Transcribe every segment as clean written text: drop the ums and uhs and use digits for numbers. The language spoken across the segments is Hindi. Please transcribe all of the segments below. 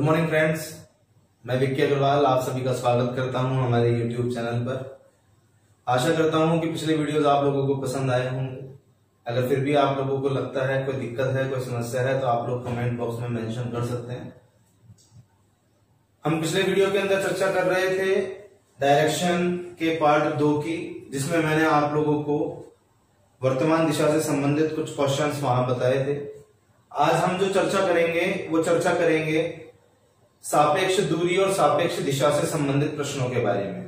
मॉर्निंग फ्रेंड्स, मैं विक्की अग्रवाल आप सभी का स्वागत करता हूं हमारे यूट्यूब चैनल पर। आशा करता हूं कि पिछले वीडियोस आप लोगों को पसंद आए होंगे। अगर फिर भी आप लोगों को लगता है कोई दिक्कत है, कोई समस्या है, तो आप लोग कमेंट बॉक्स में मेंशन कर सकते हैं। हम पिछले वीडियो के अंदर चर्चा कर रहे थे डायरेक्शन के पार्ट 2 की, जिसमें मैंने आप लोगों को वर्तमान दिशा से संबंधित कुछ क्वेश्चंस वहां बताए थे। आज हम जो चर्चा करेंगे वो चर्चा करेंगे सापेक्ष दूरी और सापेक्ष दिशा से संबंधित प्रश्नों के बारे में।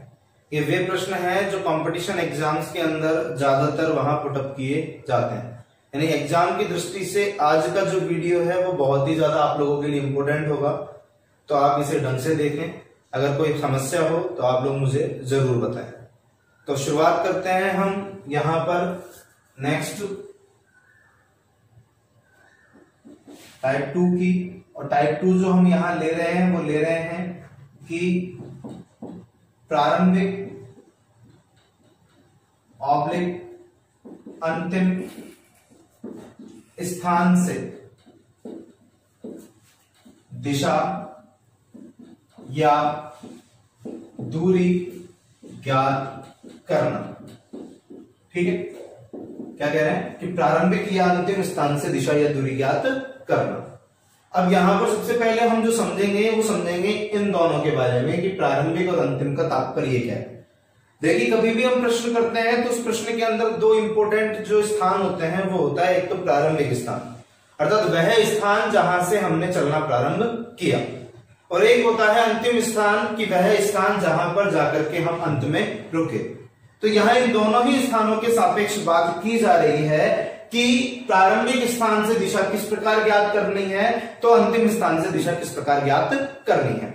ये वे प्रश्न हैं जो कंपटीशन एग्जाम्स के अंदर ज्यादातर वहां पुटअप किए जाते हैं। यानी एग्जाम की दृष्टि से आज का जो वीडियो है वो बहुत ही ज्यादा आप लोगों के लिए इंपॉर्टेंट होगा, तो आप इसे ढंग से देखें। अगर कोई समस्या हो तो आप लोग मुझे जरूर बताएं। तो शुरुआत करते हैं हम यहां पर नेक्स्ट टाइप 2 की। और टाइप 2 जो हम यहां ले रहे हैं वो ले रहे हैं कि प्रारंभिक ऑब्लिक अंतिम स्थान से दिशा या दूरी ज्ञात करना। ठीक है, क्या कह रहे हैं कि प्रारंभिक या अंतिम स्थान से दिशा या दूरी ज्ञात करना। अब यहां पर सबसे पहले हम जो समझेंगे वो समझेंगे इन दोनों के बारे में कि प्रारंभिक और अंतिम का तात्पर्य क्या है। देखिए, कभी भी हम प्रश्न करते हैं तो उस प्रश्न के अंदर दो इंपॉर्टेंट जो स्थान होते हैं वो होता है, एक तो प्रारंभिक स्थान अर्थात वह स्थान जहां से हमने चलना प्रारंभ किया, और एक होता है अंतिम स्थान कि वह स्थान जहां पर जाकर के हम अंत में रुके। तो यहां इन दोनों ही स्थानों के सापेक्ष बात की जा रही है कि प्रारंभिक स्थान से दिशा किस प्रकार ज्ञात करनी है, तो अंतिम स्थान से दिशा किस प्रकार ज्ञात करनी है।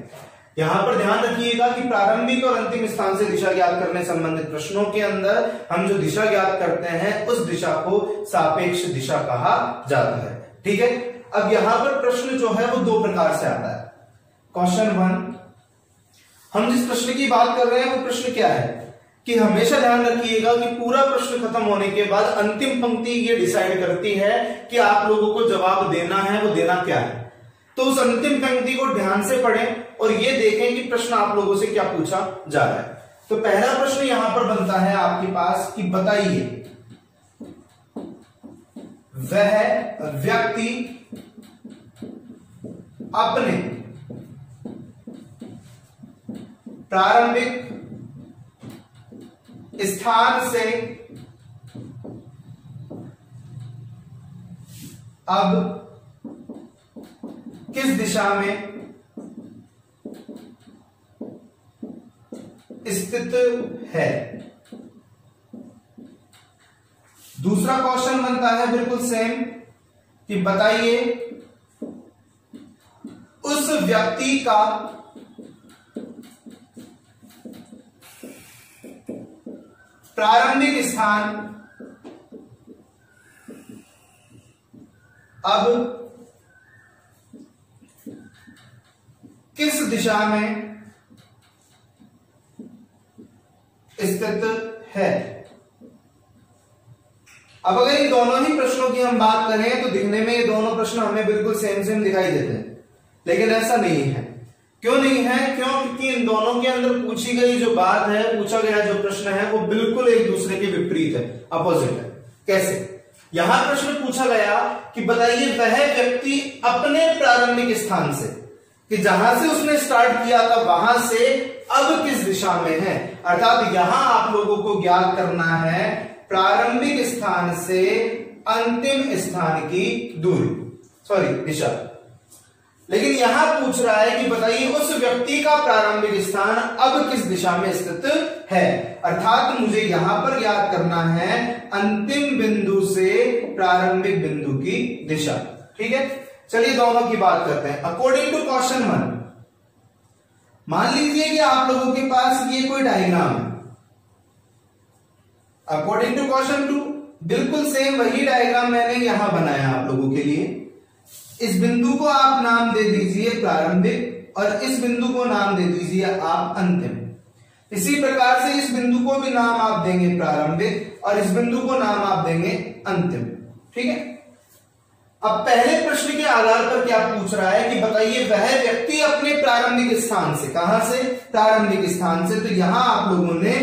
यहां पर ध्यान रखिएगा कि प्रारंभिक और अंतिम स्थान से दिशा ज्ञात करने संबंधित प्रश्नों के अंदर हम जो दिशा ज्ञात करते हैं उस दिशा को सापेक्ष दिशा कहा जाता है। ठीक है, अब यहां पर प्रश्न जो है वो दो प्रकार से आता है। क्वेश्चन 1, हम जिस प्रश्न की बात कर रहे हैं वो प्रश्न क्या है कि हमेशा ध्यान रखिएगा कि पूरा प्रश्न खत्म होने के बाद अंतिम पंक्ति ये डिसाइड करती है कि आप लोगों को जवाब देना है वो देना क्या है। तो उस अंतिम पंक्ति को ध्यान से पढ़ें और ये देखें कि प्रश्न आप लोगों से क्या पूछा जा रहा है। तो पहला प्रश्न यहां पर बनता है आपके पास कि बताइए वह व्यक्ति अपने प्रारंभिक स्थान से अब किस दिशा में स्थित है। दूसरा क्वेश्चन बनता है बिल्कुल सेम कि बताइए उस व्यक्ति का प्रारंभिक स्थान अब किस दिशा में स्थित है। अब अगर इन दोनों ही प्रश्नों की हम बात करें तो दिखने में ये दोनों प्रश्न हमें बिल्कुल सेम सेम दिखाई देते हैं, लेकिन ऐसा नहीं है। क्यों नहीं है? क्योंकि इन दोनों के अंदर पूछी गई जो बात है, पूछा गया जो प्रश्न है वो बिल्कुल एक दूसरे के विपरीत है, अपोजिट है। कैसे? यहां प्रश्न पूछा गया कि बताइए वह व्यक्ति अपने प्रारंभिक स्थान से, कि जहां से उसने स्टार्ट किया था वहां से अब किस दिशा में है। अर्थात यहां आप लोगों को ज्ञात करना है प्रारंभिक स्थान से अंतिम स्थान की दूरी, दिशा। लेकिन यहां पूछ रहा है कि बताइए उस व्यक्ति का प्रारंभिक स्थान अब किस दिशा में स्थित है। अर्थात मुझे यहां पर याद करना है अंतिम बिंदु से प्रारंभिक बिंदु की दिशा। ठीक है, चलिए दोनों की बात करते हैं। अकॉर्डिंग टू क्वेश्चन 1, मान लीजिए कि आप लोगों के पास ये कोई डायग्राम है। अकॉर्डिंग टू क्वेश्चन 2 बिल्कुल सेम वही डायग्राम मैंने यहां बनाया आप लोगों के लिए। इस बिंदु को आप नाम दे दीजिए प्रारंभिक और इस बिंदु को नाम दे दीजिए आप अंतिम। इसी प्रकार से इस बिंदु को भी नाम आप देंगे प्रारंभिक और इस बिंदु को नाम आप देंगे अंतिम। ठीक है, अब पहले प्रश्न के आधार पर क्या पूछ रहा है कि बताइए वह व्यक्ति अपने प्रारंभिक स्थान से, कहां से, प्रारंभिक स्थान से। तो यहां आप लोगों ने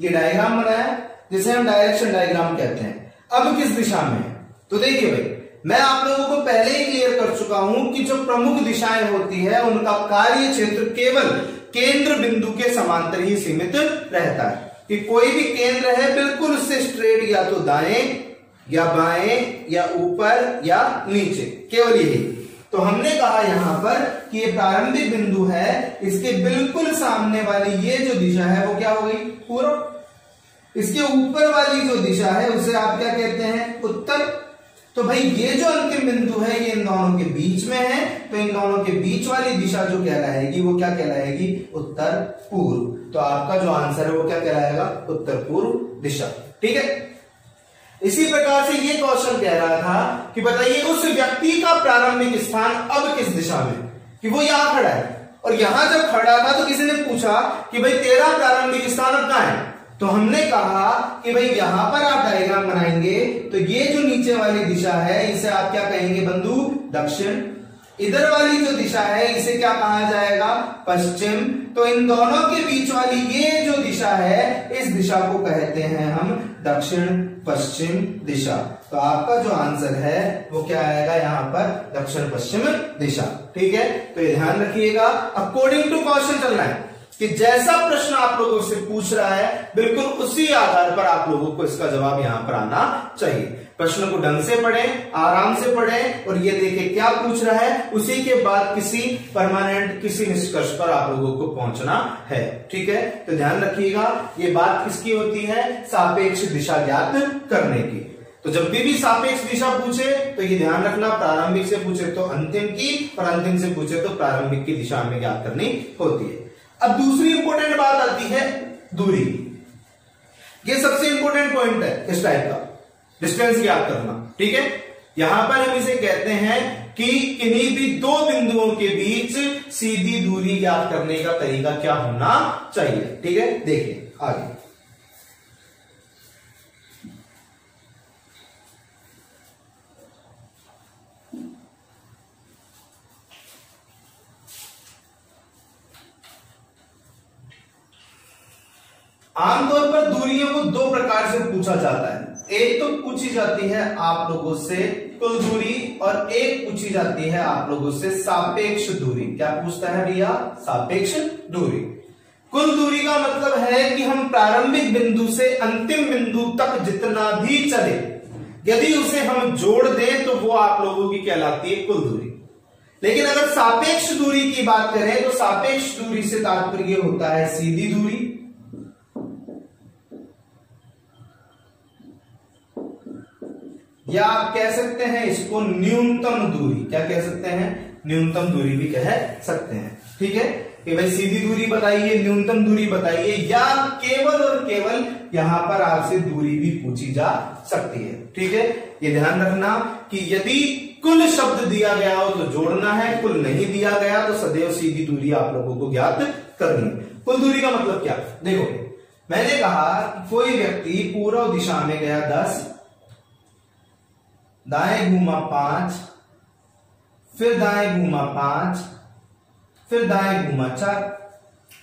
ये डायग्राम बनाया जिसे हम डायरेक्शन डायग्राम कहते हैं। अब किस दिशा में है, तो देखिए भाई मैं आप लोगों को पहले ही क्लियर कर चुका हूं कि जो प्रमुख दिशाएं होती है उनका कार्य क्षेत्र केवल केंद्र बिंदु के समांतर ही सीमित रहता है, कि कोई भी केंद्र है बिल्कुल उससे स्ट्रेट या तो दाएं या बाएं या ऊपर या नीचे, केवल यही। तो हमने कहा यहां पर कि ये प्रारंभिक बिंदु है, इसके बिल्कुल सामने वाली ये जो दिशा है वो क्या हो गई, पूर्व। इसके ऊपर वाली जो दिशा है उसे आप क्या कहते हैं, उत्तर। तो भाई ये जो अंतिम बिंदु है ये इन दोनों के बीच में है, तो इन दोनों के बीच वाली दिशा जो कहलाएगी वो क्या कहलाएगी, उत्तर पूर्व। तो आपका जो आंसर है वो क्या कहलाएगा, उत्तर पूर्व दिशा। ठीक है। इसी प्रकार से ये क्वेश्चन कह रहा था कि बताइए उस व्यक्ति का प्रारंभिक स्थान अब किस दिशा में, कि वो यहां खड़ा है, और यहां जब खड़ा था तो किसी ने पूछा कि भाई तेरा प्रारंभिक स्थान अब कहां है। तो हमने कहा कि भाई यहां पर आप डायग्राम बनाएंगे तो ये जो नीचे वाली दिशा है इसे आप क्या कहेंगे बंधु, दक्षिण। इधर वाली जो दिशा है इसे क्या कहा जाएगा, पश्चिम। तो इन दोनों के बीच वाली ये जो दिशा है इस दिशा को कहते हैं हम दक्षिण पश्चिम दिशा। तो आपका जो आंसर है वो क्या आएगा यहां पर, दक्षिण पश्चिम दिशा। ठीक है। तो ये ध्यान रखिएगा, अकॉर्डिंग टू क्वेश्चन चलना है कि जैसा प्रश्न आप लोगों से पूछ रहा है बिल्कुल उसी आधार पर आप लोगों को इसका जवाब यहां पर आना चाहिए। प्रश्न को ढंग से पढ़ें, आराम से पढ़ें और ये देखें क्या पूछ रहा है, उसी के बाद किसी परमानेंट किसी निष्कर्ष पर आप लोगों को पहुंचना है। ठीक है। तो ध्यान रखिएगा ये बात किसकी होती है, सापेक्ष दिशा ज्ञात करने की। तो जब भी सापेक्ष दिशा पूछे तो ये ध्यान रखना, प्रारंभिक से पूछे तो अंतिम की और अंतिम से पूछे तो प्रारंभिक की दिशा में ज्ञात करनी होती है। अब दूसरी इंपॉर्टेंट बात आती है दूरी। ये सबसे इंपॉर्टेंट पॉइंट है इस टाइप का, डिस्टेंस ज्ञात करना। ठीक है। यहां पर हम इसे कहते हैं कि किन्हीं भी दो बिंदुओं के बीच सीधी दूरी ज्ञात करने का तरीका क्या होना चाहिए। ठीक है। देखिए आगे, आमतौर पर दूरियों को दो प्रकार से पूछा जाता है। एक तो पूछी जाती है आप लोगों से कुल दूरी और एक पूछी जाती है आप लोगों से सापेक्ष दूरी। क्या पूछता है भैया, सापेक्ष दूरी। कुल दूरी का मतलब है कि हम प्रारंभिक बिंदु से अंतिम बिंदु तक जितना भी चले यदि उसे हम जोड़ दें तो वो आप लोगों की कहलाती है कुल दूरी। लेकिन अगर सापेक्ष दूरी की बात करें तो सापेक्ष दूरी से तात्पर्य होता है सीधी दूरी, या आप कह सकते हैं इसको न्यूनतम दूरी। क्या कह सकते हैं, न्यूनतम दूरी भी कह सकते हैं। ठीक है। कि भाई सीधी दूरी बताइए, न्यूनतम दूरी बताइए, या केवल और केवल यहां पर आपसे दूरी भी पूछी जा सकती है। ठीक है। ये ध्यान रखना कि यदि कुल शब्द दिया गया हो तो जोड़ना है, कुल नहीं दिया गया तो सदैव सीधी दूरी आप लोगों को ज्ञात करनी है। कुल दूरी का मतलब क्या, देखो मैंने कहा कि कोई व्यक्ति पूर्व दिशा में गया 10, दाएं घूमा 5, फिर दाएं घूमा 5, फिर दाएं घूमा 4।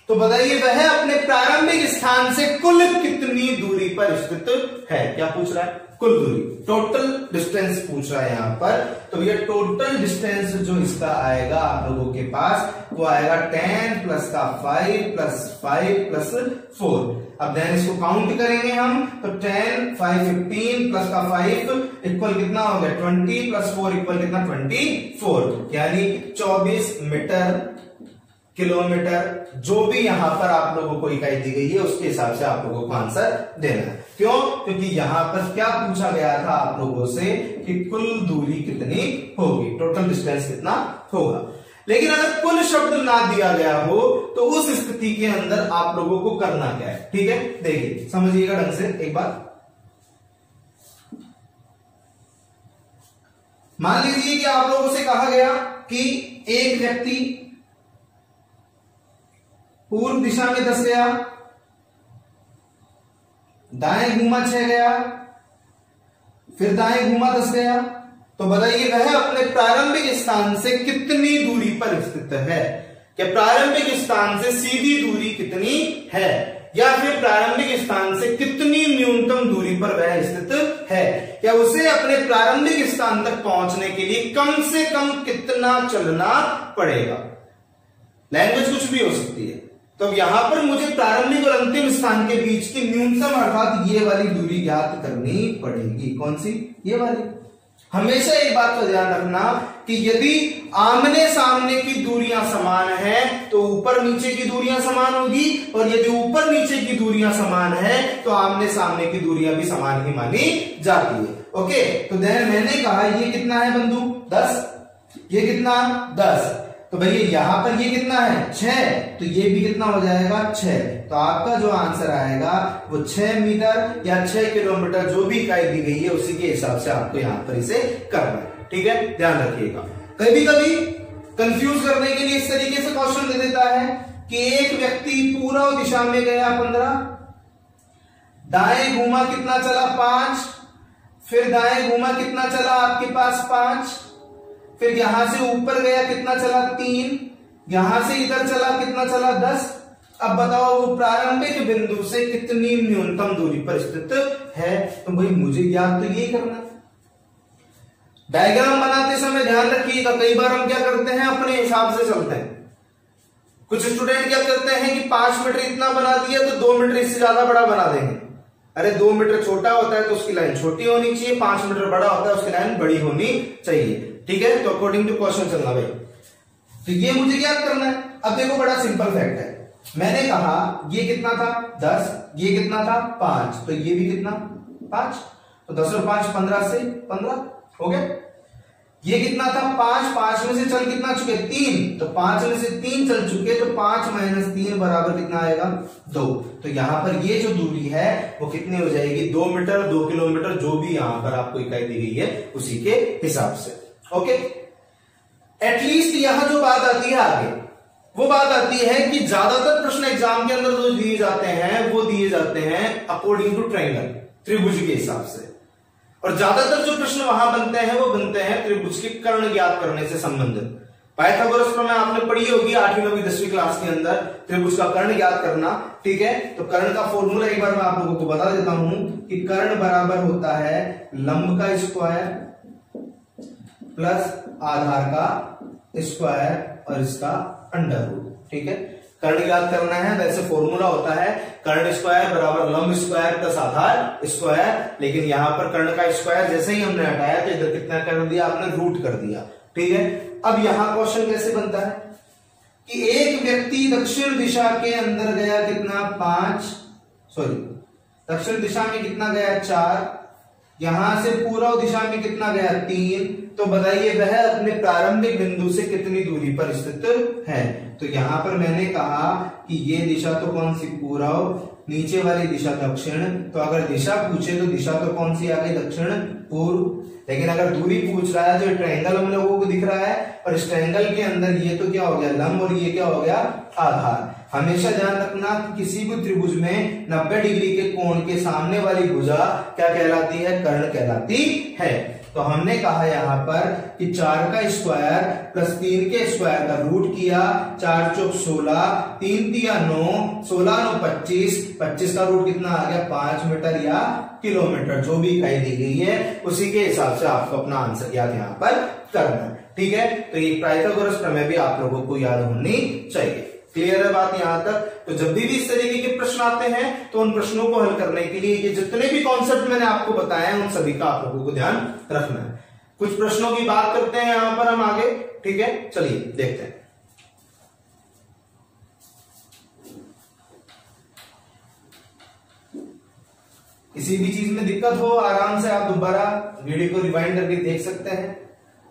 तो बताइए वह अपने प्रारंभिक स्थान से कुल कितनी दूरी पर स्थित है। क्या पूछ रहा है, कुल दूरी, टोटल डिस्टेंस पूछ रहा है यहां पर। तो ये टोटल डिस्टेंस जो इसका आएगा आप लोगों के पास वो आएगा 10 प्लस का 5 प्लस 5 प्लस 4। अब देन इसको काउंट करेंगे हम तो 10 5 15 प्लस का 5 इक्वल कितना हो गया 20 प्लस 4 इक्वल कितना 24, यानी 24 मीटर किलोमीटर, जो भी यहां पर आप लोगों को इकाई दी गई है उसके हिसाब से आप लोगों को आंसर देना है। क्यों, क्योंकि यहां पर क्या पूछा गया था आप लोगों से कि कुल दूरी कितनी होगी, टोटल डिस्टेंस कितना होगा। लेकिन अगर कुल शब्द ना दिया गया हो तो उस स्थिति के अंदर आप लोगों को करना क्या है। ठीक है। देखिए समझिएगा ढंग से एक बार। मान लीजिए कि आप लोगों से कहा गया कि एक व्यक्ति पूर्व दिशा में 10 गया, दाएं घूमा 6 गया, फिर दाएं घूमा 10 गया, तो बताइए वह अपने प्रारंभिक स्थान से कितनी दूरी पर स्थित है। क्या प्रारंभिक स्थान से सीधी दूरी कितनी है, या फिर प्रारंभिक स्थान से कितनी न्यूनतम दूरी पर वह स्थित है, या उसे अपने प्रारंभिक स्थान तक पहुंचने के लिए कम से कम कितना चलना पड़ेगा। लैंग्वेज कुछ भी हो सकती है। तो अब यहां पर मुझे प्रारंभिक और अंतिम स्थान के बीच की न्यूनतम अर्थात ये वाली दूरी ज्ञात करनी पड़ेगी। कौन सी? ये वाली। हमेशा एक बात का ध्यान रखना कि यदि आमने सामने की दूरियां समान है तो ऊपर नीचे की दूरियां समान होगी, और यदि ऊपर नीचे की दूरियां समान है तो आमने सामने की दूरियां भी समान ही मानी जाती है। ओके, तो देन मैंने कहा ये कितना है बंधु? 10। ये कितना? 10। तो भैया यहां पर ये कितना है? 6। तो ये भी कितना हो जाएगा? 6। तो आपका जो आंसर आएगा वो 6 मीटर या 6 किलोमीटर, जो भी इकाई दी गई है उसी के हिसाब से आपको यहां पर इसे करना है। ठीक है, ध्यान रखिएगा। कभी कभी कंफ्यूज करने के लिए इस तरीके से क्वेश्चन दे देता है कि एक व्यक्ति पूर्व दिशा में गया 15, दाएं घूमा कितना चला? 5, फिर दाएं घूमा कितना चला आपके पास? 5, फिर यहां से ऊपर गया कितना चला? 3, यहां से इधर चला कितना चला? 10। अब बताओ वो प्रारंभिक बिंदु से कितनी न्यूनतम दूरी पर स्थित है। तो भाई मुझे याद तो यही करना। डायग्राम बनाते समय ध्यान रखिएगा, कई बार हम क्या करते हैं अपने हिसाब से चलते हैं। कुछ स्टूडेंट क्या करते हैं कि 5 मीटर इतना बना दिया तो 2 मीटर इससे ज्यादा बड़ा बना देंगे। अरे 2 मीटर छोटा होता है तो उसकी लाइन छोटी होनी चाहिए, 5 मीटर बड़ा होता है उसकी लाइन बड़ी होनी चाहिए। ठीक है, तो अकॉर्डिंग टू क्वेश्चन चलना भाई। तो ये मुझे क्या करना है। अब देखो बड़ा सिंपल फैक्ट है, मैंने कहा ये कितना था? 10, ये कितना था? 5, तो ये भी कितना? 5। तो 10 और 5 15 से 15 हो गया। ये कितना था? 5, 5 में से चल कितना चुके? 3, तो 5 में से 3 चल चुके, तो 5 - 3 बराबर कितना आएगा? 2। तो यहां पर ये जो दूरी है वो कितनी हो जाएगी? 2 मीटर, 2 किलोमीटर, जो भी यहां पर आपको इकाई दी गई है उसी के हिसाब से। ओके, एटलीस्ट यहां जो बात आती है आगे, वो बात आती है कि ज्यादातर प्रश्न एग्जाम के अंदर जो दिए जाते हैं वो दिए जाते हैं अकॉर्डिंग टू ट्रायंगल, त्रिभुज के हिसाब से। और ज्यादातर जो प्रश्न वहां बनते हैं वो बनते हैं त्रिभुज के कर्ण ज्ञात करने से संबंधित। पाइथागोरस प्रमेय आपने पढ़ी होगी 8वीं 9वीं 10वीं क्लास के अंदर, त्रिभुज का कर्ण ज्ञात करना। ठीक है, तो कर्ण का फॉर्मूला एक बार मैं आप लोगों को बता देता हूं कि कर्ण बराबर होता है लंब का स्क्वायर प्लस आधार का स्क्वायर और इसका अंडर रूट। ठीक है, कर्ण ज्ञात करना है, वैसे फॉर्मूला होता है कर्ण स्क्वायर बराबर लंब स्क्वायर प्लस आधार स्क्वायर। लेकिन यहां पर कर्ण का स्क्वायर जैसे ही हमने हटाया तो इधर कितना कर दिया? आपने रूट कर दिया। ठीक है, अब यहां क्वेश्चन कैसे बनता है कि एक व्यक्ति दक्षिण दिशा के अंदर गया कितना? 5, दक्षिण दिशा में कितना गया? 4, यहां से पूर्व दिशा में कितना गया? 3। तो बताइए वह अपने प्रारंभिक बिंदु से कितनी दूरी पर स्थित है। तो यहां पर मैंने कहा कि ये दिशा तो कौन सी? पूर्व, नीचे वाली दिशा दक्षिण। तो अगर दिशा पूछे तो दिशा तो कौन सी आ गई? दक्षिण पूर्व। लेकिन अगर दूरी पूछ रहा है तो ट्रायंगल हम लोगों को दिख रहा है, और इस ट्रायंगल के अंदर ये तो क्या हो गया? लंब, और ये क्या हो गया? आधार। हमेशा ध्यान रखना कि किसी भी त्रिभुज में 90 डिग्री के कोण के सामने वाली भुजा क्या कहलाती है? कर्ण कहलाती है। तो हमने कहा यहां पर कि 4 का स्क्वायर प्लस 3 के स्क्वायर का रूट किया, 4 चौक 16, 3 तिया 9, 16 9 25, 25 का रूट कितना आ गया? 5 मीटर या किलोमीटर, जो भी इकाई दी गई है उसी के हिसाब से आपको अपना आंसर याद यहां पर करना है। ठीक है, तो ये पाइथागोरस प्रमेय भी आप लोगों को याद होनी चाहिए। क्लियर है बात यहां तक? तो जब भी इस तरीके के प्रश्न आते हैं तो उन प्रश्नों को हल करने के लिए ये जितने भी कॉन्सेप्ट मैंने आपको बताए हैं उन सभी का आप लोगों को ध्यान रखना है। कुछ प्रश्नों की बात करते हैं यहां पर हम आगे। ठीक है, चलिए देखते हैं। किसी भी चीज में दिक्कत हो आराम से आप दोबारा वीडियो को रिवाइंड करके देख सकते हैं।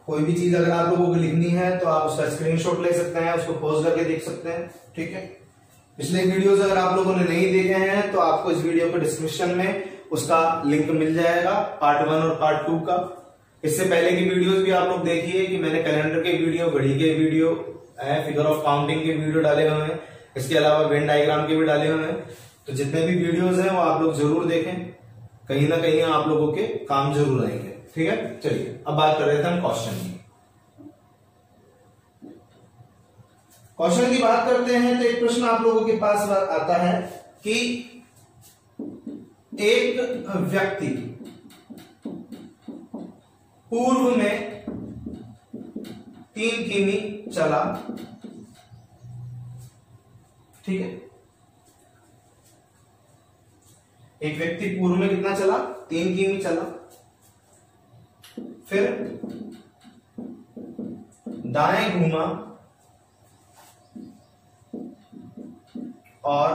कोई भी चीज अगर आप लोगों को लिखनी है तो आप उसका स्क्रीनशॉट ले सकते हैं, उसको पॉज करके देख सकते हैं। ठीक है, पिछले वीडियोस अगर आप लोगों ने नहीं देखे हैं तो आपको इस वीडियो के डिस्क्रिप्शन में उसका लिंक मिल जाएगा, पार्ट 1 और पार्ट 2 का। इससे पहले की वीडियोस भी आप लोग देखिए कि मैंने कैलेंडर के वीडियो, घड़ी के वीडियो, फिगर ऑफ काउंटिंग के वीडियो डाले हुए हैं, इसके अलावा वेन डायग्राम के भी डाले हुए हैं। तो जितने भी वीडियोज हैं वो आप लोग जरूर देखें, कहीं ना कहीं आप लोगों के काम जरूर आएंगे। ठीक है, चलिए अब बात कर रहे थे हम क्वेश्चन की। क्वेश्चन की बात करते हैं तो एक प्रश्न आप लोगों के पास आता है कि एक व्यक्ति पूर्व में 3 किमी चला, ठीक है, एक व्यक्ति पूर्व में कितना चला, 3 किमी चला, फिर दाएं घूमा और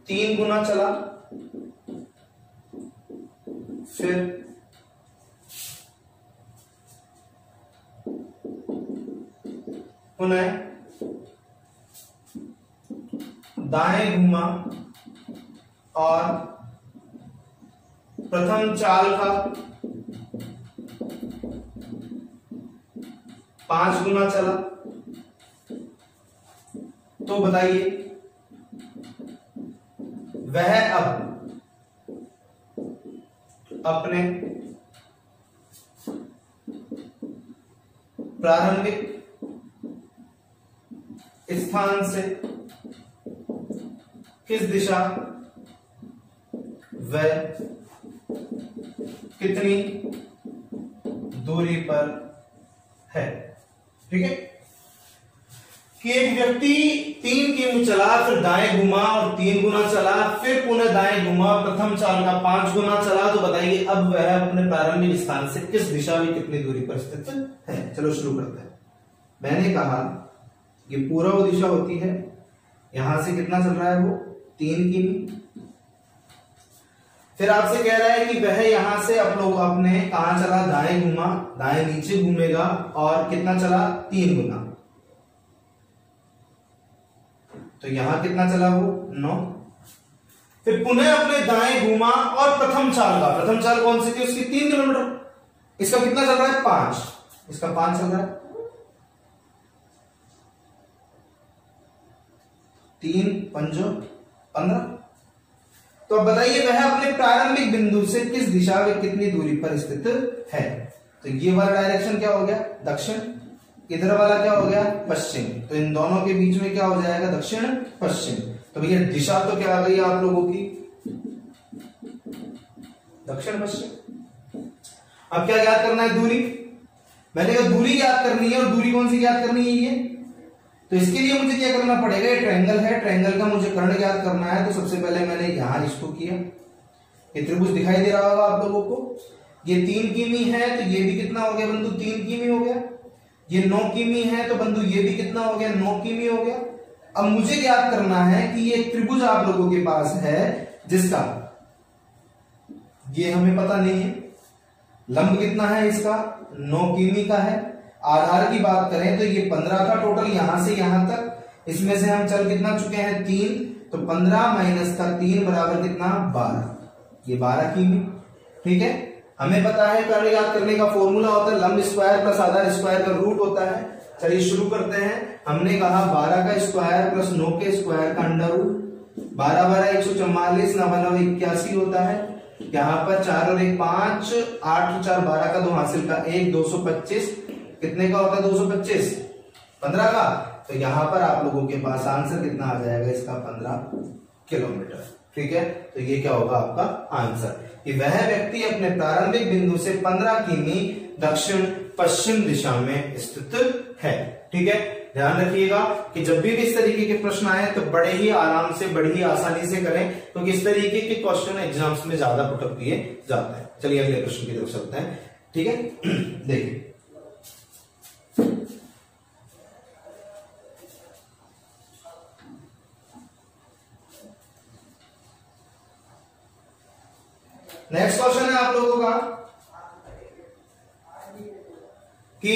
3 गुना चला, फिर पुनः दाएं घूमा और प्रथम चाल का 5 गुना चला। तो बताइए वह अब अपने प्रारंभिक स्थान से किस दिशा व कितनी दूरी पर है। ठीक है, कि एक व्यक्ति 3 किमी चला, फिर दाएं घुमा और 3 गुना चला, फिर पुनः दाएं घुमा, प्रथम चाल का 5 गुना चला। तो बताइए अब वह अपने प्रारंभिक स्थान से किस दिशा में कितनी दूरी पर स्थित है। चलो शुरू करते हैं। मैंने कहा ये पूर्व दिशा होती है, यहां से कितना चल रहा है वो 3 किमी। फिर आपसे कह रहा है कि वह यहां से आप लोग अपने कहां चला, दाएं घुमा, दाएं नीचे घूमेगा और कितना चला 3 गुना। तो यहां कितना चला वो 9। फिर पुनः अपने दाएं घुमा और प्रथम चाल का, प्रथम चाल कौन सी थी उसकी 3 किलोमीटर, इसका कितना चल रहा है 5, इसका 5 चल रहा है, 3 5 15। तो अब बताइए वह अपने प्रारंभिक बिंदु से किस दिशा में कितनी दूरी पर स्थित है। तो ये वाला डायरेक्शन क्या हो गया दक्षिण, इधर वाला क्या हो गया पश्चिम। तो इन दोनों के बीच में क्या हो जाएगा दक्षिण पश्चिम। तो भैया दिशा तो क्या आ गई आप लोगों की दक्षिण पश्चिम। अब क्या याद करना है दूरी, मैंने कहा दूरी याद करनी है, और दूरी कौन सी याद करनी है ये। तो इसके लिए मुझे क्या करना पड़ेगा, ये ट्रायंगल है, ट्रायंगल का मुझे कर्ण याद करना है। तो सबसे पहले मैंने यहां इसको किया, ये त्रिभुज दिखाई दे रहा होगा आप लोगों को, ये 3 किमी है तो ये भी कितना हो गया बंधु 3 किमी हो गया। ये 9 किमी है तो बंधु ये भी कितना हो गया 9 किमी हो गया। अब मुझे याद करना है कि ये त्रिभुज आप लोगों के पास है जिसका ये हमें पता नहीं है, लंब कितना है इसका 9 किमी का है। आधार की बात करें तो ये 15 था टोटल यहां से यहां तक, इसमें से हम चल कितना चुके हैं 3, तो 15 माइनस का 3 बराबर कितना 12, ये 12 किमी। ठीक है, हमें पता है कर्ण याद करने का फॉर्मूला होता है लंब स्क्वायर प्लस आधार स्क्वायर का रूट होता है। चलिए शुरू करते हैं। हमने कहा 12 का स्क्वायर प्लस 9 के स्क्वायर का अंडर रूट, 12 12 144, 9 9 81 होता है। यहाँ पर 4 और 1 5, 8 4 12 का 2 हासिल का 1, 225 कितने का होता है 225 15 का। तो यहां पर आप लोगों के पास आंसर कितना आ जाएगा इसका 15 किलोमीटर। ठीक है, तो ये क्या होगा आपका आंसर कि वह व्यक्ति अपने प्रारंभिक बिंदु से 15 किमी दक्षिण पश्चिम दिशा में स्थित है। ठीक है, ध्यान रखिएगा कि जब भी इस तरीके के प्रश्न आए तो बड़े ही आराम से बड़ी ही आसानी से करें, क्योंकि इस तरीके के क्वेश्चन एग्जाम्स में ज्यादा पुटअप किए जाते हैं। चलिए अगले प्रश्न की तरफ चलते हैं। ठीक है, देखिए नेक्स्ट क्वेश्चन है आप लोगों का कि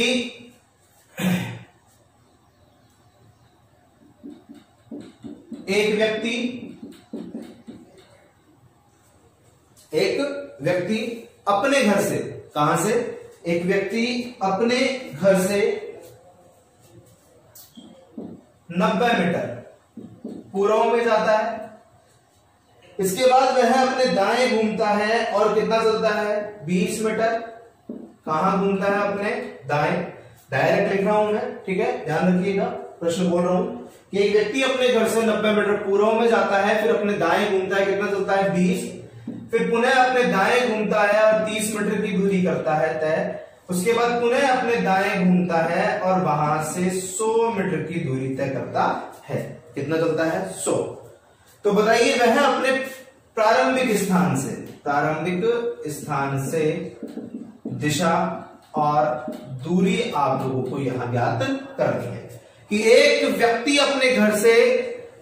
एक व्यक्ति अपने घर से, कहां से, एक व्यक्ति अपने घर से 90 मीटर पूर्व में जाता है, इसके बाद वह अपने दाएं घूमता है और कितना चलता है 20 मीटर। कहां घूमता है? अपने दाएं। डायरेक्ट लिख रहा हूं मैं, ठीक है, ध्यान रखिएगा, प्रश्न बोल रहा हूं कि एक व्यक्ति अपने घर से 90 मीटर पूर्व में जाता है, फिर अपने दाएं घूमता है, कितना चलता है 20, फिर पुनः अपने दाएं घूमता है और 30 मीटर की दूरी करता है तय। उसके बाद पुनः अपने दाएं घूमता है और वहां से 100 मीटर की दूरी तय करता है। कितना चलता है? 100। तो बताइए वह अपने प्रारंभिक स्थान से दिशा और दूरी आप लोगों को यहां ज्ञात करनी है कि एक व्यक्ति अपने घर से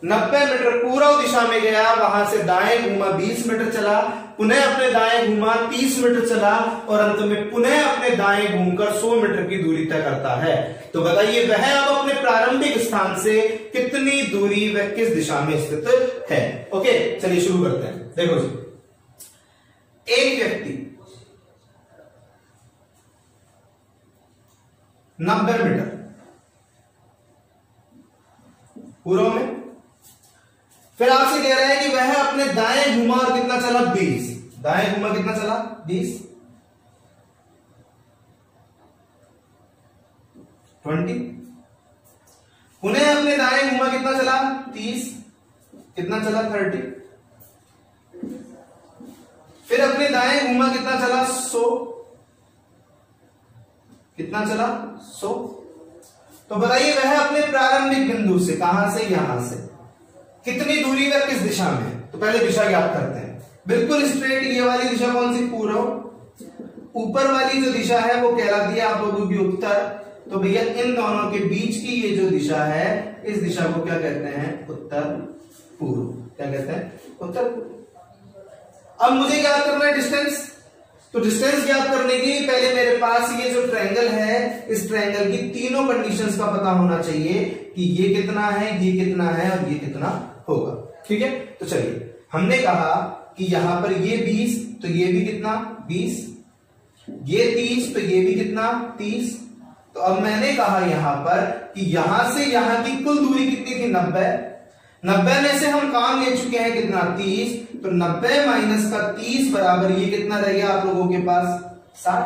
90 मीटर पूर्व दिशा में गया, वहां से दाएं घूमा 20 मीटर चला, पुनः अपने दाएं घूमा 30 मीटर चला और अंत में पुनः अपने दाएं घूमकर 100 मीटर की दूरी तय करता है। तो बताइए वह अब अपने प्रारंभिक स्थान से कितनी दूरी वह किस दिशा में स्थित है। ओके, चलिए शुरू करते हैं। देखो जी, एक व्यक्ति 90 मीटर पूर्व में, फिर आपसे कह रहा है कि वह अपने दाएं घुमा और कितना चला 20। दाएं घुमा कितना चला 20, 20। पुनः अपने दाएं घुमा कितना चला 30, कितना चला 30। फिर अपने दाएं घुमा कितना चला 100, कितना चला 100। तो बताइए वह अपने प्रारंभिक बिंदु से, कहां से, यहां से कितनी दूरी तक किस दिशा में। तो पहले दिशा ज्ञात करते हैं। बिल्कुल स्ट्रेट ये वाली दिशा कौन सी? पूर्व। ऊपर वाली जो दिशा है वो कहलाती है आप लोगों की उत्तर। तो भैया इन दोनों के बीच की ये जो दिशा है, इस दिशा को क्या कहते हैं? उत्तर पूर्व। क्या कहते हैं? उत्तर पूर्व। अब मुझे ज्ञात करना है डिस्टेंस। तो डिस्टेंस ज्ञात करने के लिए पहले मेरे पास ये जो ट्रायंगल है, इस ट्रायंगल की तीनों कंडीशंस का पता होना चाहिए कि ये कितना है, ये कितना है और ये कितना होगा। ठीक है, तो चलिए, हमने कहा कि यहां पर ये 20, तो ये भी कितना 20, ये 30, तो ये भी कितना 30। तो अब मैंने कहा यहां पर कि यहां से यहां की कुल दूरी कितनी थी? 90। 90 में से हम काम ले चुके हैं कितना? 30। तो 90 माइनस का 30 बराबर ये कितना रह गया आप लोगों के पास? 60।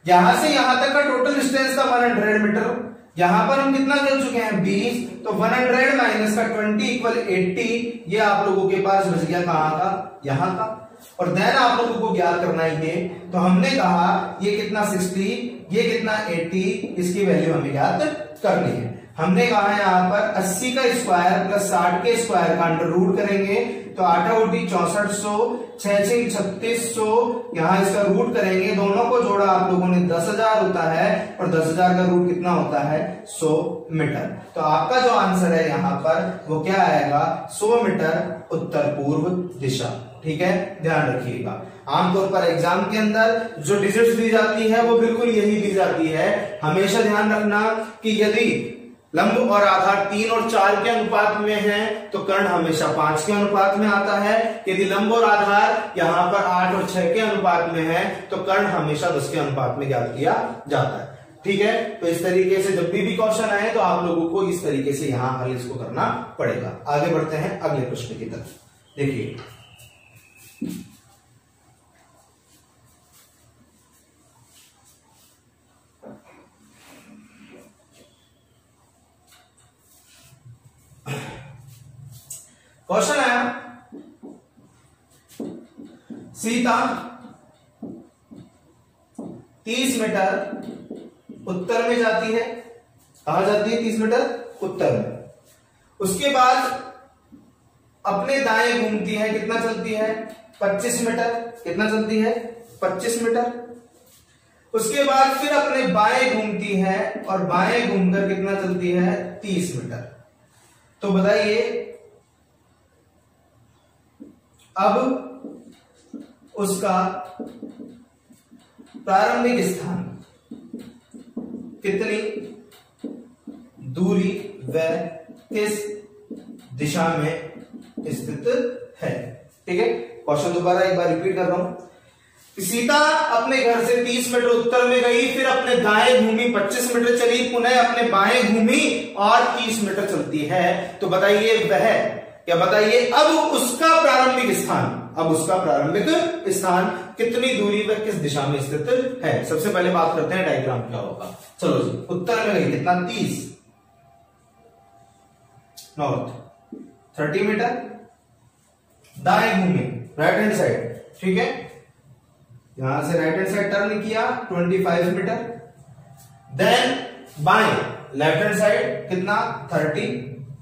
यहां से यहां तक का टोटल डिस्टेंस था 100 मीटर। यहां पर हम कितना कर चुके हैं? 20। तो 100 माइनस का 20 इक्वल 80। ये आप लोगों के पास बच गया कहां का? यहां का। और देन आप लोगों को ज्ञात करना है ये। तो हमने कहा ये कितना 60, ये कितना 80, इसकी वैल्यू हमें ज्ञात करनी है। हमने कहा यहां पर 80 का स्क्वायर प्लस 60 के स्क्वायर का अंडर रूट करेंगे, तो 8 × 6400, 6 × 3600, यहां इसका रूट करेंगे, दोनों को जोड़ा आप लोगों ने 10,000 होता है और 10,000 का रूट कितना होता है? 100 मीटर। तो आपका जो आंसर है यहां पर वो क्या आएगा? 100 मीटर उत्तर पूर्व दिशा। ठीक है, ध्यान रखिएगा। आमतौर पर एग्जाम के अंदर जो डिजिट्स दी जाती है वो बिल्कुल यही दी जाती है। हमेशा ध्यान रखना कि यदि लंब और आधार 3 और 4 के अनुपात में है तो कर्ण हमेशा 5 के अनुपात में आता है। यदि लंब और आधार यहां पर 8 और 6 के अनुपात में है तो कर्ण हमेशा 10 के अनुपात में ज्ञात किया जाता है। ठीक है, तो इस तरीके से जब भी क्वेश्चन आए तो आप लोगों को इस तरीके से यहां हल इसको करना पड़ेगा। आगे बढ़ते हैं अगले प्रश्न की तरफ। देखिए, क्वेश्चन आया, सीता 30 मीटर उत्तर में जाती है। कहां जाती है? 30 मीटर उत्तर में। उसके बाद अपने दाएं घूमती है, कितना चलती है? 25 मीटर। कितना चलती है? 25 मीटर। उसके बाद फिर अपने बाएं घूमती है और बाएं घूमकर कितना चलती है? 30 मीटर। तो बताइए अब उसका प्रारंभिक स्थान कितनी दूरी व किस दिशा में स्थित है। ठीक है, क्वेश्चन दोबारा एक बार रिपीट कर रहा हूं। सीता अपने घर से 30 मीटर उत्तर में गई, फिर अपने दाएं घूमी 25 मीटर चली, पुनः अपने बाएं घूमी और 30 मीटर चलती है। तो बताइए वह क्या बताइए, अब उसका प्रारंभिक स्थान कितनी दूरी पर किस दिशा में स्थित है। सबसे पहले बात करते हैं डायग्राम क्या होगा। चलो जी, उत्तर में गई कितना 30 नॉर्थ 30 मीटर, दाएं घूमे राइट हैंड साइड, ठीक है, यहां से राइट हैंड साइड टर्न किया 25 मीटर, देन बाएं लेफ्ट हैंड साइड कितना 30,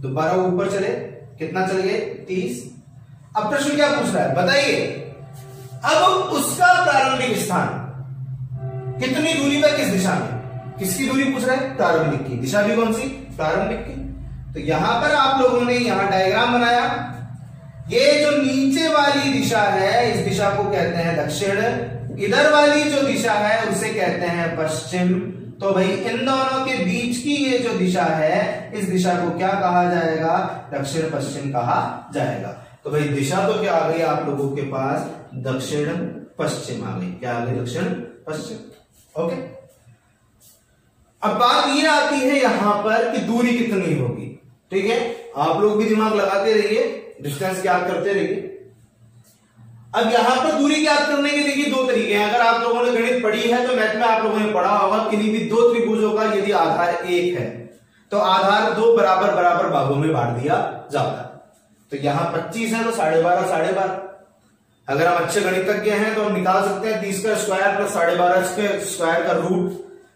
दोबारा ऊपर चले कितना चल गए 30। अब प्रश्न क्या पूछ रहा है बताइए, अब उसका प्रारंभिक स्थान कितनी दूरी पर किस दिशा में, किसकी दूरी पूछ रहा है, प्रारंभिक की, दिशा भी कौन सी, प्रारंभिक की। तो यहां पर आप लोगों ने यहां डायग्राम बनाया, ये जो नीचे वाली दिशा है इस दिशा को कहते हैं दक्षिण, इधर वाली जो दिशा है उसे कहते हैं पश्चिम। तो भाई इन दोनों के बीच की ये जो दिशा है इस दिशा को क्या कहा जाएगा, दक्षिण पश्चिम कहा जाएगा। तो भाई दिशा तो क्या आ गई आप लोगों के पास, दक्षिण पश्चिम आ गई, क्या आ गई, दक्षिण पश्चिम। ओके, अब बात ये आती है यहां पर कि दूरी कितनी होगी, ठीक है, आप लोग भी दिमाग लगाते रहिए, डिस्टेंस ज्ञात करते रहिए। अब यहां पर दूरी ज्ञात करने के देखिए दो तरीके हैं। अगर आप लोगों ने गणित पढ़ी है तो मैथ में आप लोगों ने पढ़ा होगा, किन्हीं भी दो त्रिभुजों का यदि आधार एक है तो आधार दो बराबर बराबर भागों में बांट दिया जाता है। तो यहां 25 है तो 12.5 12.5। अगर हम अच्छे गणितज्ञ हैं तो हम निकाल सकते हैं 30 का स्क्वायर प्लस 12.5 के स्क्वायर का रूट,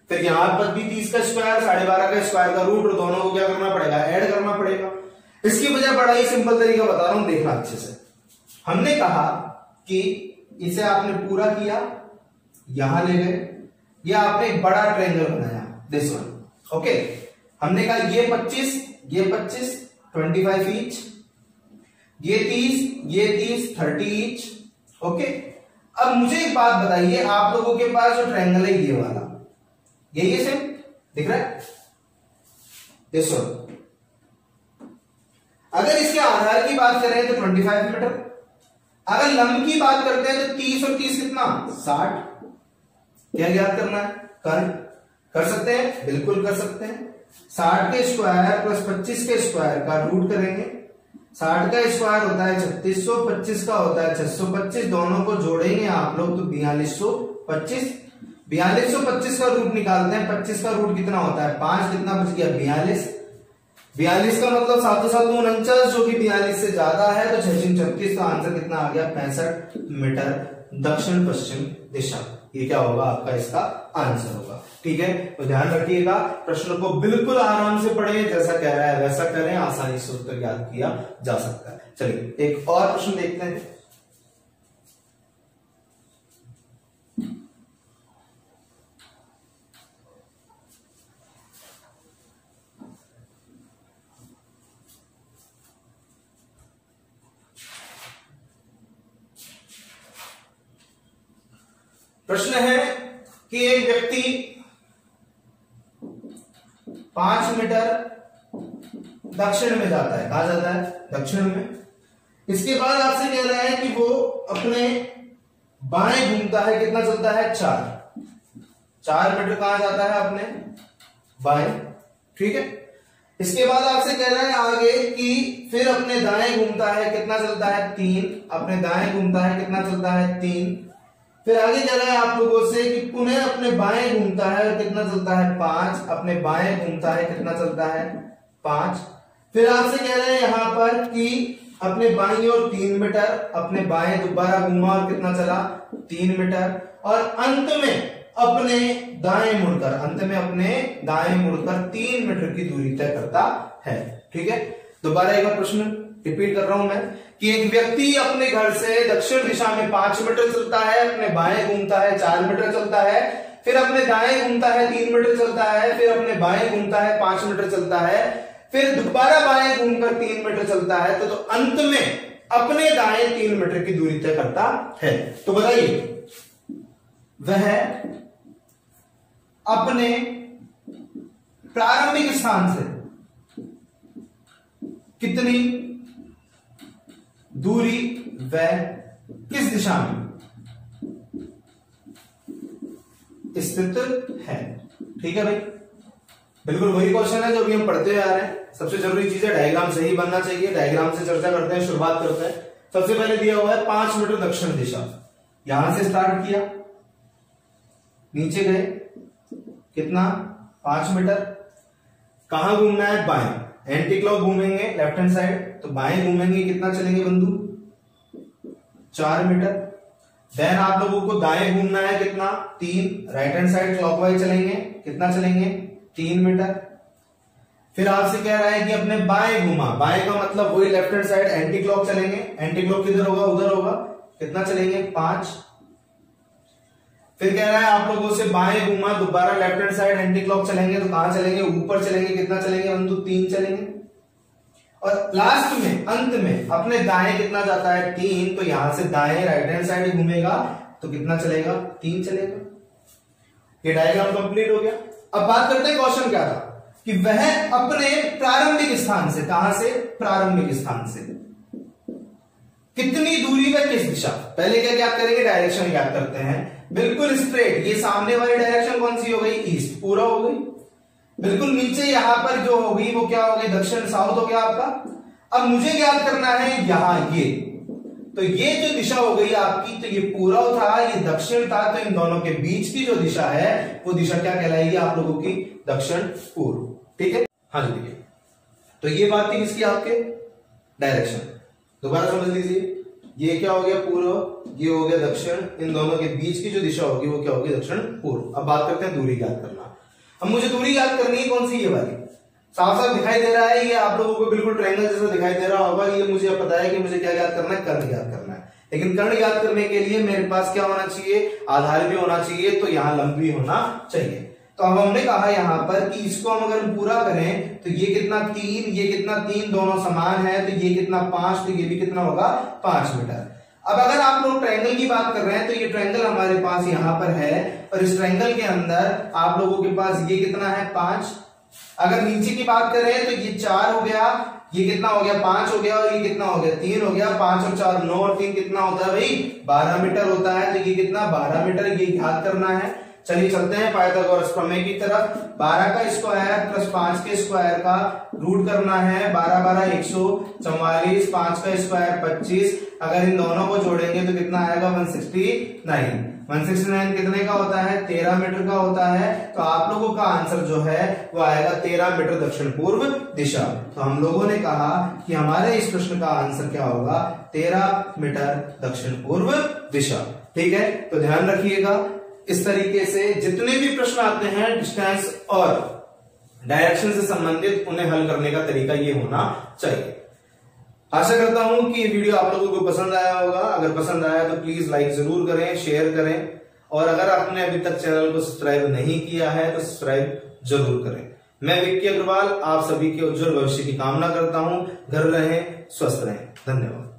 फिर यहां पर भी 30 का स्क्वायर 12.5 का स्क्वायर का रूट, और दोनों को क्या करना पड़ेगा, ऐड करना पड़ेगा। इसकी वजह बड़ा ही सिंपल तरीका बता रहा हूं, देखना अच्छे से। हमने कहा कि इसे आपने पूरा किया, यहां ले गए, ये आपने एक बड़ा ट्रायंगल बनाया दिस वन, ओके। हमने कहा ये 25 25 ईच, ये 30 30 ईच, ओके। अब मुझे एक बात बताइए, आप लोगों के पास जो ट्रायंगल है ये वाला, ये सेम दिख रहा है दिस वन। अगर इसके आधार की बात करें तो 25 मीटर, अगर लंब की बात करते हैं तो 30 और 30 कितना 60। क्या ज्ञात करना है, कर सकते हैं, बिल्कुल कर सकते हैं। 60 के स्क्वायर प्लस 25 के स्क्वायर का रूट करेंगे, 60 का स्क्वायर होता है 3600, 25 का होता है 625, दोनों को जोड़ेंगे आप लोग तो 4225, 4225 का रूट निकालते हैं, 25 का रूट कितना होता है 5, कितना बच गया 42, 42 का मतलब 7 7 49, जो कि 42 से ज्यादा है तो 6 36, तो आंसर कितना आ गया 65 मीटर दक्षिण पश्चिम दिशा। ये क्या होगा आपका, इसका आंसर होगा, ठीक है। तो ध्यान रखिएगा, प्रश्न को बिल्कुल आराम से पढ़ें, जैसा कह रहा है वैसा करें, आसानी से उत्तर याद किया जा सकता है। चलिए एक और प्रश्न देखते हैं। प्रश्न है कि एक व्यक्ति 5 मीटर दक्षिण में जाता है, कहा जाता है दक्षिण में। इसके बाद आपसे कह रहा है कि वो अपने बाएं घूमता है, कितना चलता है 4 मीटर कहां जाता है अपने बाएं, ठीक है। इसके बाद आपसे कह रहा है आगे कि फिर अपने दाएं घूमता है, कितना चलता है 3, अपने दाएं घूमता है, कितना चलता है 3। फिर आगे कह रहा है आप लोगों से कि पुनः अपने बाएं घूमता है, कितना चलता है 5, अपने बाएं घूमता है, कितना चलता है 5। फिर आपसे कह रहे हैं यहां पर कि अपने बाईं ओर 3 मीटर, अपने बाएं दोबारा घूमा और कितना चला 3 मीटर, और अंत में अपने दाएं मुड़कर, अंत में अपने दाएं मुड़कर 3 मीटर की दूरी तय करता है, ठीक है। दोबारा एक बार प्रश्न रिपीट कर रहा हूं मैं कि एक व्यक्ति अपने घर से दक्षिण दिशा में 5 मीटर चलता है, अपने बाएं घूमता है 4 मीटर चलता है, फिर अपने दाएं घूमता है 3 मीटर चलता है, फिर अपने बाएं घूमता है 5 मीटर चलता है, फिर दोबारा बाएं घूमकर 3 मीटर चलता है, तो अंत में अपने दाएं 3 मीटर की दूरी तय करता है। तो बताइए वह अपने प्रारंभिक स्थान से कितनी दूरी वह किस दिशा में स्थित है, ठीक है भाई। बिल्कुल वही क्वेश्चन है जो भी हम पढ़ते आ रहे हैं। सबसे जरूरी चीज है डायग्राम सही बनना चाहिए। डायग्राम से चर्चा करते हैं, शुरुआत करते हैं। सबसे पहले दिया हुआ है 5 मीटर दक्षिण दिशा। यहां से स्टार्ट किया, नीचे गए, कितना 5 मीटर। कहां घूमना है? बाएं। एंटी क्लॉक घूमेंगे लेफ्ट हैंड साइड, तो बाएं घूमेंगे, कितना चलेंगे बंधु? 4 मीटर। देन आप लोगों को दाएं घूमना है, कितना? 3। राइट हैंड साइड क्लॉकवाइज चलेंगे, कितना चलेंगे? 3 मीटर। फिर आपसे कह रहा है कि अपने बाएं घुमा। बाएं का मतलब वही left hand side anti clock चलेंगे। एंटी क्लॉक किधर होगा? उधर होगा, कितना चलेंगे? 5। फिर कह रहा है आप लोगों से बाएं घुमा, दोबारा left hand side anti clock चलेंगे, तो कहां चलेंगे? ऊपर चलेंगे, कितना चलेंगे बंधु? 3 चलेंगे। और लास्ट में, अंत में अपने दाएं कितना जाता है? 3। तो यहां से दाएं राइट हैंड साइड घूमेगा, तो कितना चलेगा? 3 चलेगा। ये डायग्राम कंप्लीट हो गया। अब बात करते हैं क्वेश्चन क्या था कि वह अपने प्रारंभिक स्थान से, कहां से? प्रारंभिक स्थान से कितनी दूरी में किस दिशा। पहले क्या ज्ञात करेंगे? डायरेक्शन ज्ञात करते हैं। बिल्कुल स्ट्रेट, ये सामने वाली डायरेक्शन कौन सी हो गई? ईस्ट, पूरा हो गई। बिल्कुल नीचे यहां पर जो होगी वो क्या हो गई? दक्षिण, साउथ हो गया आपका। अब मुझे ज्ञात करना है यहां ये, तो ये जो दिशा हो गई आपकी, तो ये पूर्व था, ये दक्षिण था, तो इन दोनों के बीच की जो दिशा है वो दिशा क्या कहलाएगी आप लोगों की? दक्षिण पूर्व। ठीक है, हाँ जी देखिए, तो ये बात थी इसकी आपके डायरेक्शन। दोबारा समझ लीजिए, ये क्या हो गया? पूर्व, ये हो गया दक्षिण, इन दोनों के बीच की जो दिशा होगी वो क्या होगी? दक्षिण पूर्व। अब बात करते हैं दूरी ज्ञात करना। अब मुझे दूरी याद करनी है, कौन सी? ये वाली। साफ साफ दिखाई दे रहा है, ये आप लोगों को बिल्कुल ट्रायंगल जैसा दिखाई दे रहा होगा। ये मुझे पता है कि मुझे क्या याद करना है? कर्ण याद करना है। लेकिन कर्ण याद करने के लिए मेरे पास क्या होना चाहिए? आधार भी होना चाहिए, तो यहां लंब भी होना चाहिए। तो अब हमने कहा यहां पर कि इसको हम अगर पूरा करें तो ये कितना? 3, ये कितना? 3, दोनों समान है, तो ये कितना? 5, तो ये भी कितना होगा? 5 मीटर। अब अगर आप लोग ट्रायंगल की बात कर रहे हैं, तो ये ट्रायंगल हमारे पास यहां पर है, और इस ट्रायंगल के अंदर आप लोगों के पास ये कितना है? 5। अगर नीचे की बात करें तो ये 4 हो गया, ये कितना हो गया? 5 हो गया, और ये कितना हो गया? 3 हो गया। 5 और 4 9 और 3 कितना होता है भाई? 12 मीटर होता है। तो ये कितना? 12 मीटर, ये याद करना है। चलिए चलते हैं पाइथागोरस प्रमेय की तरफ। 12 का स्क्वायर प्लस 5 के स्क्वायर का रूट करना है। 12 12 144, 5 का स्क्वायर 25। अगर इन दोनों को जोड़ेंगे तो कितना आएगा? 169। 169 कितने का होता है? 13 मीटर का होता है। तो आप लोगों का आंसर जो है वो आएगा 13 मीटर दक्षिण पूर्व दिशा। तो हम लोगों ने कहा कि हमारे इस प्रश्न का आंसर क्या होगा? 13 मीटर दक्षिण पूर्व दिशा। ठीक है, तो ध्यान रखिएगा, इस तरीके से जितने भी प्रश्न आते हैं डिस्टेंस और डायरेक्शन से संबंधित, उन्हें हल करने का तरीका ये होना चाहिए। आशा करता हूं कि ये वीडियो आप लोगों को पसंद आया होगा। अगर पसंद आया तो प्लीज लाइक जरूर करें, शेयर करें, और अगर आपने अभी तक चैनल को सब्सक्राइब नहीं किया है तो सब्सक्राइब जरूर करें। मैं विक्की अग्रवाल आप सभी के उज्जवल भविष्य की कामना करता हूं। घर रहें, स्वस्थ रहें। धन्यवाद।